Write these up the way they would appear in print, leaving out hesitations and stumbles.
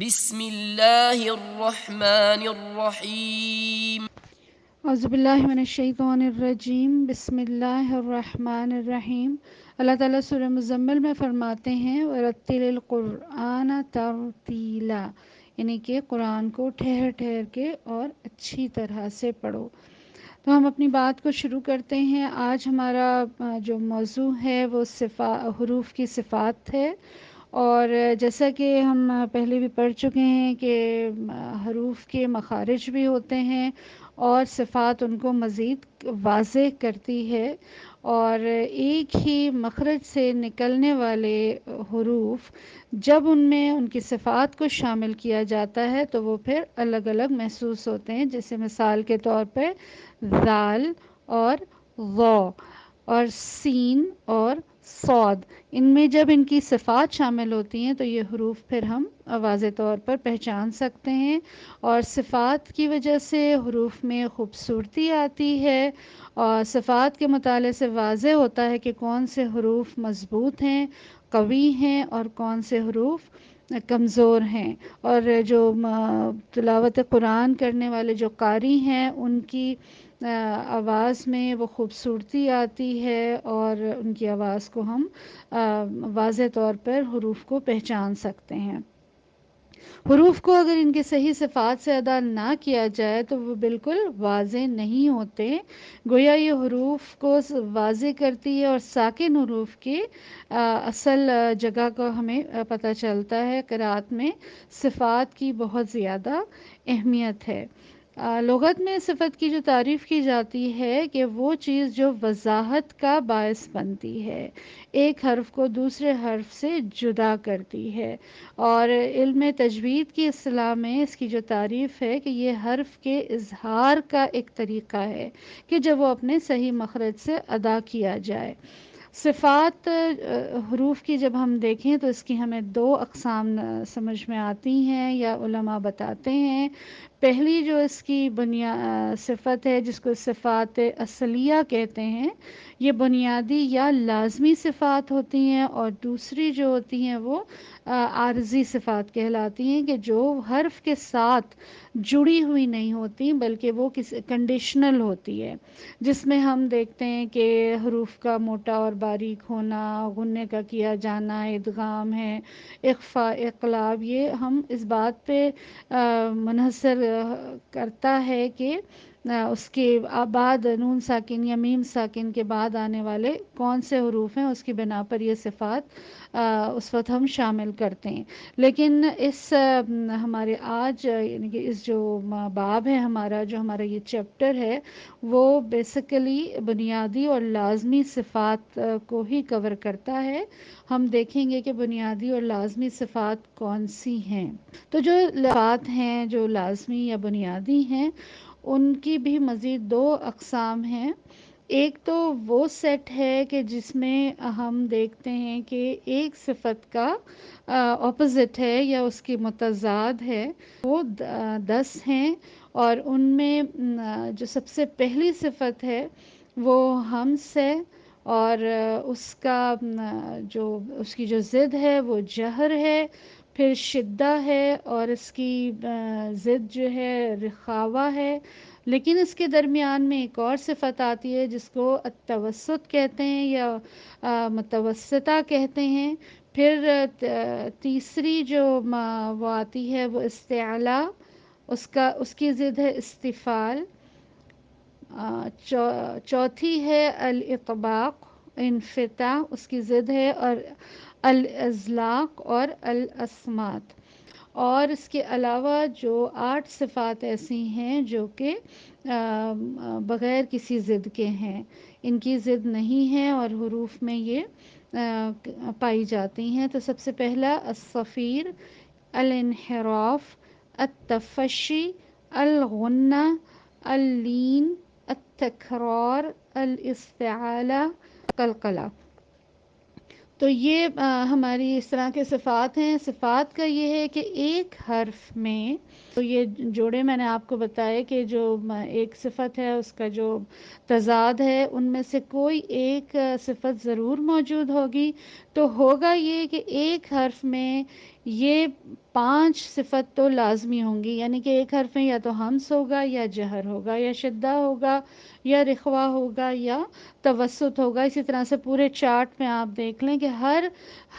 بسم اللہ الرحمن الرحیم. اعوذ باللہ من الشیطان الرجیم. بسم اللہ الرحمن الرحیم. اللہ تعالیٰ سورہ مزمل میں فرماتے ہیں وَرَتِّلِ الْقُرْآنَ تَرْتِیلًا، یعنی کہ قرآن کو ٹھہر ٹھہر کے اور اچھی طرح سے پڑھو. تو ہم اپنی بات کو شروع کرتے ہیں. آج ہمارا جو موضوع ہے وہ حروف کی صفات ہے. اور جیسا کہ ہم پہلے بھی پڑھ چکے ہیں کہ حروف کے مخارج بھی ہوتے ہیں اور صفات ان کو مزید واضح کرتی ہے. اور ایک ہی مخرج سے نکلنے والے حروف جب ان میں ان کی صفات کو شامل کیا جاتا ہے تو وہ پھر الگ الگ محسوس ہوتے ہیں. جیسے مثال کے طور پہ ذال اور ظا اور سین اور صاد، ان میں جب ان کی صفات شامل ہوتی ہیں تو یہ حروف پھر ہم واضح طور پر پہچان سکتے ہیں. اور صفات کی وجہ سے حروف میں خوبصورتی آتی ہے اور صفات کے مطالعے سے واضح ہوتا ہے کہ کون سے حروف مضبوط ہیں، قوی ہیں اور کون سے حروف کمزور ہیں. اور جو تلاوت قرآن کرنے والے جو قاری ہیں ان کی آواز میں وہ خوبصورتی آتی ہے اور ان کی آواز کو ہم واضح طور پر حروف کو پہچان سکتے ہیں. حروف کو اگر ان کے صحیح صفات سے ادا نہ کیا جائے تو وہ بالکل واضح نہیں ہوتے. گویا یہ حروف کو واضح کرتی ہے اور ساکن حروف کی اصل جگہ کا ہمیں پتہ چلتا ہے. قرأت میں صفات کی بہت زیادہ اہمیت ہے. لغت میں صفت کی جو تعریف کی جاتی ہے کہ وہ چیز جو وضاحت کا باعث بنتی ہے، ایک حرف کو دوسرے حرف سے جدا کرتی ہے. اور علم تجوید کی اصطلاح میں اس کی جو تعریف ہے کہ یہ حرف کے اظہار کا ایک طریقہ ہے کہ جب وہ اپنے صحیح مخرج سے ادا کیا جائے. صفات حروف کی جب ہم دیکھیں تو اس کی ہمیں دو اقسام سمجھ میں آتی ہیں یا علماء بتاتے ہیں. پہلی جو اس کی صفت ہے جس کو صفات اصلیہ کہتے ہیں، یہ بنیادی یا لازمی صفات ہوتی ہیں. اور دوسری جو ہوتی ہیں وہ عارضی صفات کہلاتی ہیں کہ جو حرف کے ساتھ جڑی ہوئی نہیں ہوتی بلکہ وہ کسی کنڈیشنل ہوتی ہے، جس میں ہم دیکھتے ہیں کہ حروف کا موٹا اور باریک ہونا، غنّے کا کیا جانا، ادغام ہے، اخفاء، اقلاب. یہ ہم اس بات پہ منحصر کرتا ہے کہ اس کے بعد نون ساکن یا میم ساکن کے بعد آنے والے کون سے حروف ہیں، اس کی بنا پر یہ صفات اس وقت ہم شامل کرتے ہیں. لیکن اس ہمارے آج یعنی کہ اس جو باب ہے ہمارا، جو ہمارا یہ چیپٹر ہے، وہ بیسیکلی بنیادی اور لازمی صفات کو ہی کور کرتا ہے. ہم دیکھیں گے کہ بنیادی اور لازمی صفات کون سی ہیں. تو جو صفات ہیں جو لازمی یا بنیادی ہیں ان کی بھی مزید دو اقسام ہیں. ایک تو وہ سیٹ ہے کہ جس میں ہم دیکھتے ہیں کہ ایک صفت کا اپوزٹ ہے یا اس کی متضاد ہے، وہ 10 ہیں. اور ان میں جو سب سے پہلی صفت ہے وہ ہمس ہے اور اس کی جو ضد ہے وہ جہر ہے. پھر شدہ ہے اور اس کی ضد جو ہے رخاوہ ہے. لیکن اس کے درمیان میں ایک اور صفت آتی ہے جس کو التوسط کہتے ہیں یا متوسطہ کہتے ہیں. پھر تیسری جو وہ آتی ہے وہ استعلا، اس کی ضد ہے استفال. چوتھی ہے الاطباق، انفتاح، اس کی ضد ہے اور الازلاق اور الاسمات. اور اس کے علاوہ جو 8 صفات ایسی ہیں جو کہ بغیر کسی ضد کے ہیں، ان کی ضد نہیں ہے اور حروف میں یہ پائی جاتی ہیں. تو سب سے پہلا الصفیر، الانحراف، التفشی، الغنہ، اللین، التکرار، الاستعالہ، قلقلہ. تو یہ ہماری اس طرح کے صفات ہیں. صفات کا یہ ہے کہ ایک حرف میں تو یہ جوڑے میں نے آپ کو بتائے کہ جو ایک صفت ہے اس کا جو تضاد ہے ان میں سے کوئی ایک صفت ضرور موجود ہوگی. تو ہوگا یہ کہ ایک حرف میں یہ 5 صفت تو لازمی ہوں گی، یعنی کہ ایک حرف میں یا تو ہمس ہوگا یا جہر ہوگا یا شدہ ہوگا یا رخوہ ہوگا یا توسط ہوگا۔ اسی طرح سے پورے چارٹ میں آپ دیکھ لیں کہ ہر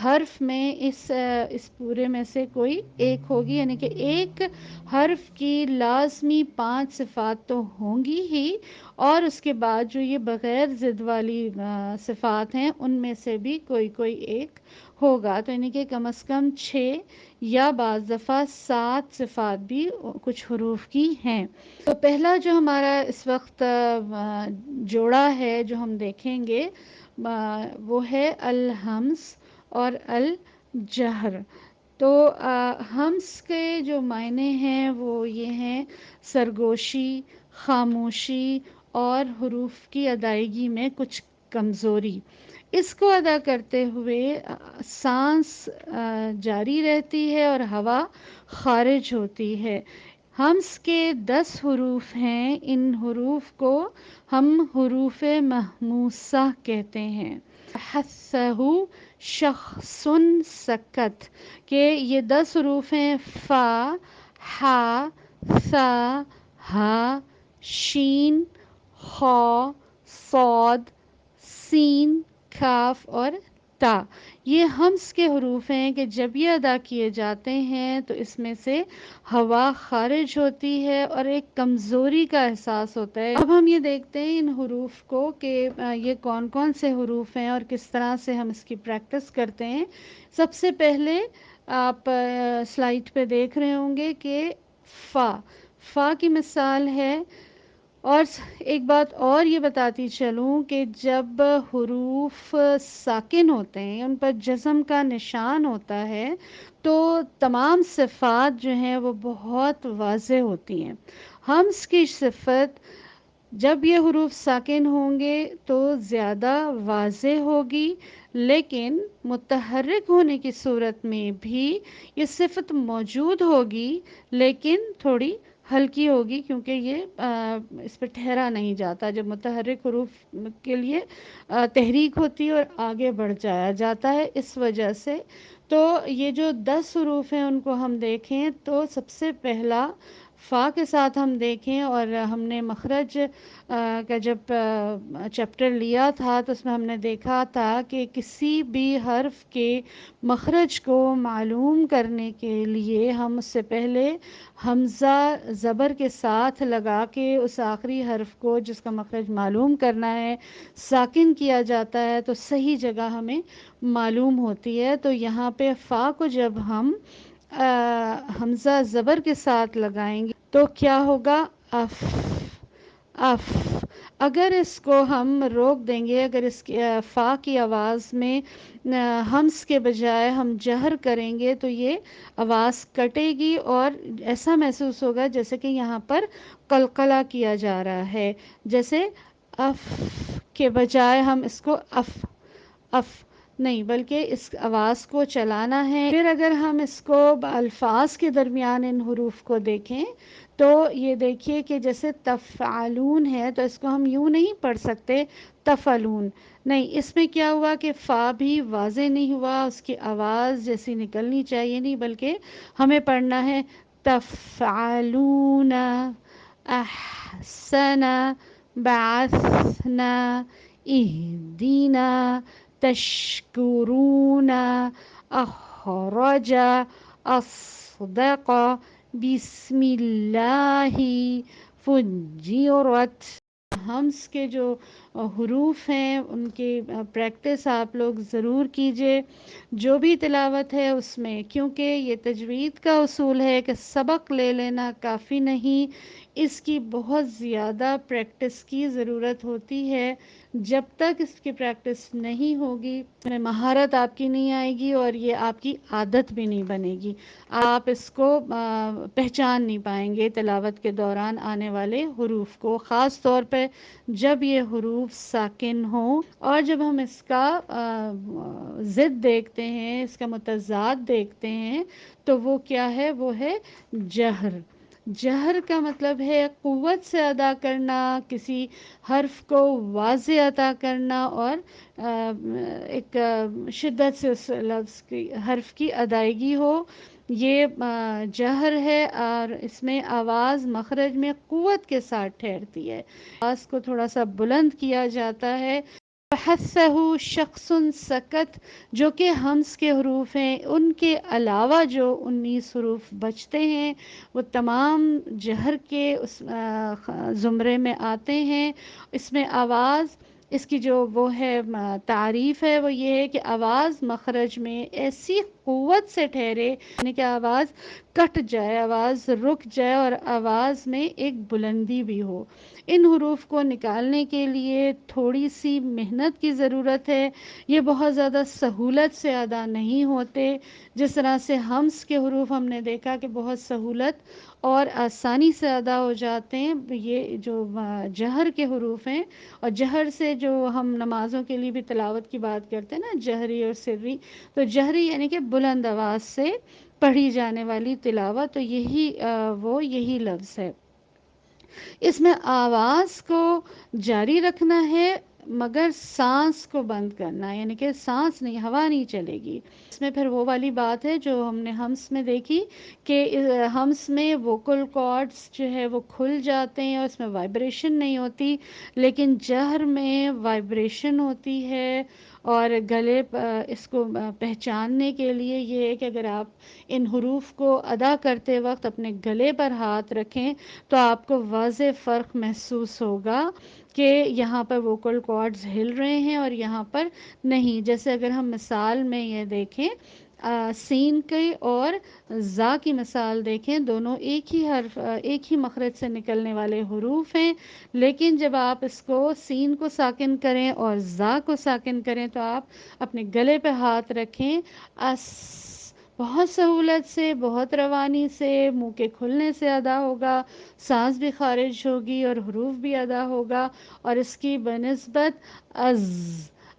حرف میں اس پورے میں سے کوئی ایک ہوگی، یعنی کہ ایک حرف کی لازمی 5 صفات تو ہوں گی ہی، اور اس کے بعد جو یہ بغیر ضد والی صفات ہیں ان میں سے بھی کوئی ایک ہوگا، تو یعنی کہ کم از کم 6 یا بعض دفعہ 7 صفات بھی کچھ حروف کی ہیں۔ تو پہلا جو ہمارا اس وقت جوڑا ہے جو ہم دیکھیں گے وہ ہے الہمس اور الجہر۔ تو ہمس کے جو معنی ہیں وہ یہ ہیں سرگوشی، خاموشی اور حروف کی ادائیگی میں کچھ کمزوری۔ اس کو ادا کرتے ہوئے سانس جاری رہتی ہے اور ہوا خارج ہوتی ہے۔ ہمس کے 10 حروف ہیں، ان حروف کو ہم حروف محموسہ کہتے ہیں۔ حسہ شخص سکت کہ یہ 10 حروف ہیں فا، ہا، ثا، ہا، شین، خا، صاد، سین، کاف اور تا۔ یہ ہمس کے حروف ہیں کہ جب یہ ادا کیے جاتے ہیں تو اس میں سے ہوا خارج ہوتی ہے اور ایک کمزوری کا احساس ہوتا ہے۔ اب ہم یہ دیکھتے ہیں ان حروف کو کہ یہ کون کون سے حروف ہیں اور کس طرح سے ہم اس کی پریکٹس کرتے ہیں۔ سب سے پہلے آپ سلائیڈ پہ دیکھ رہے ہوں گے کہ فا کی مثال ہے۔ اور ایک بات اور یہ بتاتی چلوں کہ جب حروف ساکن ہوتے ہیں ان پر جزم کا نشان ہوتا ہے تو تمام صفات جو ہیں وہ بہت واضح ہوتی ہیں۔ ہمس کی صفت جب یہ حروف ساکن ہوں گے تو زیادہ واضح ہوگی، لیکن متحرک ہونے کی صورت میں بھی یہ صفت موجود ہوگی لیکن تھوڑی ہلکی ہوگی، کیونکہ یہ اس پہ ٹھہرا نہیں جاتا۔ جب متحرک حروف کے لیے تحریک ہوتی ہے اور آگے بڑھ جایا جاتا ہے، اس وجہ سے۔ تو یہ جو 10 حروف ہیں ان کو ہم دیکھیں تو سب سے پہلا فا کے ساتھ ہم دیکھیں، اور ہم نے مخرج کا جب چیپٹر لیا تھا تو اس میں ہم نے دیکھا تھا کہ کسی بھی حرف کے مخرج کو معلوم کرنے کے لیے ہم اس سے پہلے حمزہ زبر کے ساتھ لگا کے اس آخری حرف کو جس کا مخرج معلوم کرنا ہے ساکن کیا جاتا ہے تو صحیح جگہ ہمیں معلوم ہوتی ہے۔ تو یہاں پہ فا کو جب ہم حمزہ زبر کے ساتھ لگائیں گے تو کیا ہوگا؟ If, if. اگر اس کو ہم روک دیں گے، اگر اس فا کی آواز میں ہمس کے بجائے ہم جہر کریں گے تو یہ آواز کٹے گی اور ایسا محسوس ہوگا جیسے کہ یہاں پر قلقلہ کیا جا رہا ہے، جیسے اف کے بجائے ہم اس کو اف، اف نہیں بلکہ اس آواز کو چلانا ہے۔ پھر اگر ہم اس کو الفاظ کے درمیان ان حروف کو دیکھیں تو یہ دیکھیے کہ جیسے تفعلون ہے تو اس کو ہم یوں نہیں پڑھ سکتے تفعلون، نہیں، اس میں کیا ہوا کہ فا بھی واضح نہیں ہوا، اس کی آواز جیسی نکلنی چاہیے نہیں، بلکہ ہمیں پڑھنا ہے تفعلون، احسن، بعثنا، اهدنا، تشکرون، اخرج، اصدق، بسم اللہ، فجرت۔ ہمس کے جو حروف ہیں ان کی پریکٹس آپ لوگ ضرور کیجئے، جو بھی تلاوت ہے اس میں، کیونکہ یہ تجوید کا اصول ہے کہ سبق لے لینا کافی نہیں، اس کی بہت زیادہ پریکٹس کی ضرورت ہوتی ہے۔ جب تک اس کی پریکٹس نہیں ہوگی مہارت آپ کی نہیں آئے گی اور یہ آپ کی عادت بھی نہیں بنے گی، آپ اس کو پہچان نہیں پائیں گے تلاوت کے دوران آنے والے حروف کو، خاص طور پہ جب یہ حروف ساکن ہوں۔ اور جب ہم اس کا ضد دیکھتے ہیں، اس کا متضاد دیکھتے ہیں تو وہ کیا ہے؟ وہ ہے جہر۔ جہر کا مطلب ہے قوت سے ادا کرنا، کسی حرف کو واضح ادا کرنا، اور ایک شدت سے اس لفظ کی حرف کی ادائیگی ہو، یہ جہر ہے، اور اس میں آواز مخرج میں قوت کے ساتھ ٹھہرتی ہے، آواز کو تھوڑا سا بلند کیا جاتا ہے۔ حسہ شخص سکت، جو کہ ہمس کے حروف ہیں، ان کے علاوہ جو 19 حروف بچتے ہیں وہ تمام جہر کے اس زمرے میں آتے ہیں۔ اس میں آواز، اس کی جو وہ ہے تعریف ہے وہ یہ ہے کہ آواز مخرج میں ایسی قوت سے ٹھہرے، یعنی کہ آواز کٹ جائے، آواز رک جائے، اور آواز میں ایک بلندی بھی ہو۔ ان حروف کو نکالنے کے لیے تھوڑی سی محنت کی ضرورت ہے، یہ بہت زیادہ سہولت سے ادا نہیں ہوتے، جس طرح سے ہمس کے حروف ہم نے دیکھا کہ بہت سہولت اور آسانی سے ادا ہو جاتے ہیں۔ یہ جو جہر کے حروف ہیں، اور جہر سے جو ہم نمازوں کے لیے بھی تلاوت کی بات کرتے ہیں نا، جہری اور سری، تو جہری یعنی کہ بلند آواز سے پڑھی جانے والی تلاوت، تو یہی لفظ ہے۔ اس میں آواز کو جاری رکھنا ہے، مگر سانس کو بند کرنا ہے، یعنی کہ سانس نہیں، ہوا نہیں چلے گی۔ اس میں پھر وہ والی بات ہے جو ہم نے ہمس میں دیکھی کہ ہمس میں ووکل کارڈز جو ہے وہ کھل جاتے ہیں اور اس میں وائبریشن نہیں ہوتی، لیکن جہر میں وائبریشن ہوتی ہے۔ اور گلے اس کو پہچاننے کے لیے یہ ہے کہ اگر آپ ان حروف کو ادا کرتے وقت اپنے گلے پر ہاتھ رکھیں تو آپ کو واضح فرق محسوس ہوگا کہ یہاں پر ووکل کارڈز ہل رہے ہیں اور یہاں پر نہیں۔ جیسے اگر ہم مثال میں یہ دیکھیں، سین کی اور زا کی مثال دیکھیں، دونوں ایک ہی مخرج سے نکلنے والے حروف ہیں، لیکن جب آپ اس کو سین کو ساکن کریں اور زا کو ساکن کریں تو آپ اپنے گلے پہ ہاتھ رکھیں، اس بہت سہولت سے، بہت روانی سے، منہ کے کھلنے سے ادا ہوگا، سانس بھی خارج ہوگی اور حروف بھی ادا ہوگا، اور اس کی بنسبت از،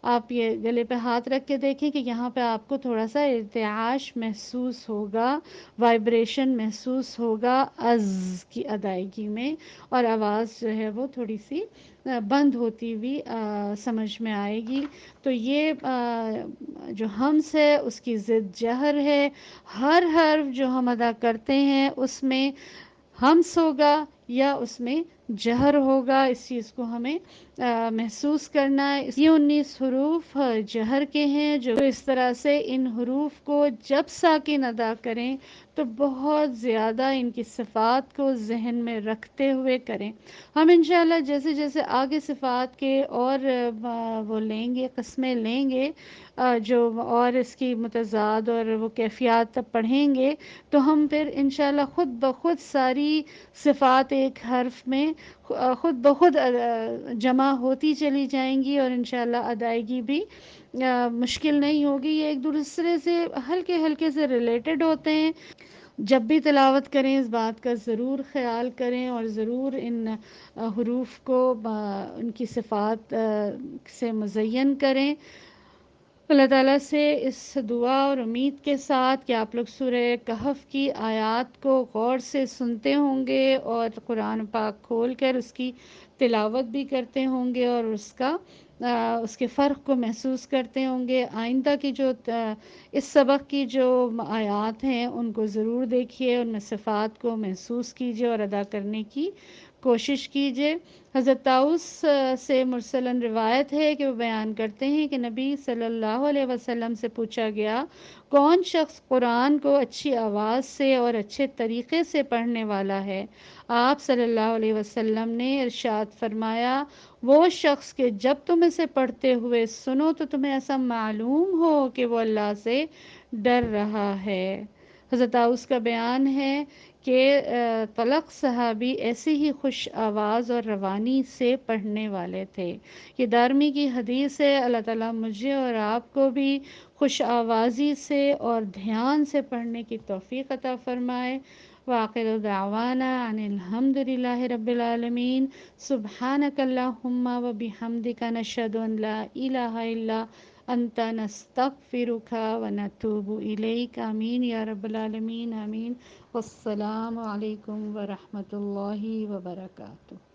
آپ یہ گلے پہ ہاتھ رکھ کے دیکھیں کہ یہاں پہ آپ کو تھوڑا سا ارتعاش محسوس ہوگا، وائبریشن محسوس ہوگا از کی ادائیگی میں، اور آواز جو ہے وہ تھوڑی سی بند ہوتی ہوئی سمجھ میں آئے گی۔ تو یہ جو ہمس ہے اس کی ضد جہر ہے، ہر حرف جو ہم ادا کرتے ہیں اس میں ہمس ہوگا یا اس میں جہر ہوگا، اس چیز کو ہمیں محسوس کرنا ہے۔ یہ 19 حروف جہر کے ہیں، جو اس طرح سے ان حروف کو جب ساکن ادا کریں تو بہت زیادہ ان کی صفات کو ذہن میں رکھتے ہوئے کریں۔ ہم انشاءاللہ جیسے جیسے آگے صفات کے اور وہ لیں گے، قسمیں لیں گے، جو اور اس کی متضاد اور وہ کیفیات پڑھیں گے، تو ہم پھر انشاءاللہ خود بخود ساری صفات ایک حرف میں خود بخود جمع ہوتی چلی جائیں گی، اور انشاءاللہ ادائیگی بھی مشکل نہیں ہوگی۔ یہ ایک دوسرے سے ہلکے ہلکے سے ریلیٹڈ ہوتے ہیں۔ جب بھی تلاوت کریں اس بات کا ضرور خیال کریں، اور ضرور ان حروف کو ان کی صفات سے مزین کریں۔ اللہ تعالیٰ سے اس دعا اور امید کے ساتھ کہ آپ لوگ سورہ کہف کی آیات کو غور سے سنتے ہوں گے اور قرآن پاک کھول کر اس کی تلاوت بھی کرتے ہوں گے، اور اس کے فرق کو محسوس کرتے ہوں گے۔ آئندہ کی جو اس سبق کی جو آیات ہیں ان کو ضرور دیکھیے، ان میں صفات کو محسوس کیجیے اور ادا کرنے کی کوشش کیجیے۔ حضرت طاؤس سے مرسلاً روایت ہے کہ وہ بیان کرتے ہیں کہ نبی صلی اللہ علیہ وسلم سے پوچھا گیا، کون شخص قرآن کو اچھی آواز سے اور اچھے طریقے سے پڑھنے والا ہے؟ آپ صلی اللہ علیہ وسلم نے ارشاد فرمایا، وہ شخص کہ جب تم اسے پڑھتے ہوئے سنو تو تمہیں ایسا معلوم ہو کہ وہ اللہ سے ڈر رہا ہے۔ حضرت طاؤس کا بیان ہے کہ طلق صحابی ایسی ہی خوش آواز اور روانی سے پڑھنے والے تھے۔ یہ دارمی کی حدیث ہے۔ اللہ تعالیٰ مجھے اور آپ کو بھی خوش آوازی سے اور دھیان سے پڑھنے کی توفیق عطا فرمائے۔ وآخر دعوانا ان الحمد للہ رب العالمین۔ سبحانک اللہم و بحمدک، نشہد ان لا الہ الا انت نستغفرک و نتوب الیک. آمین یا رب العالمین. آمین. والسلام علیکم ورحمۃ اللہ وبرکاتہ.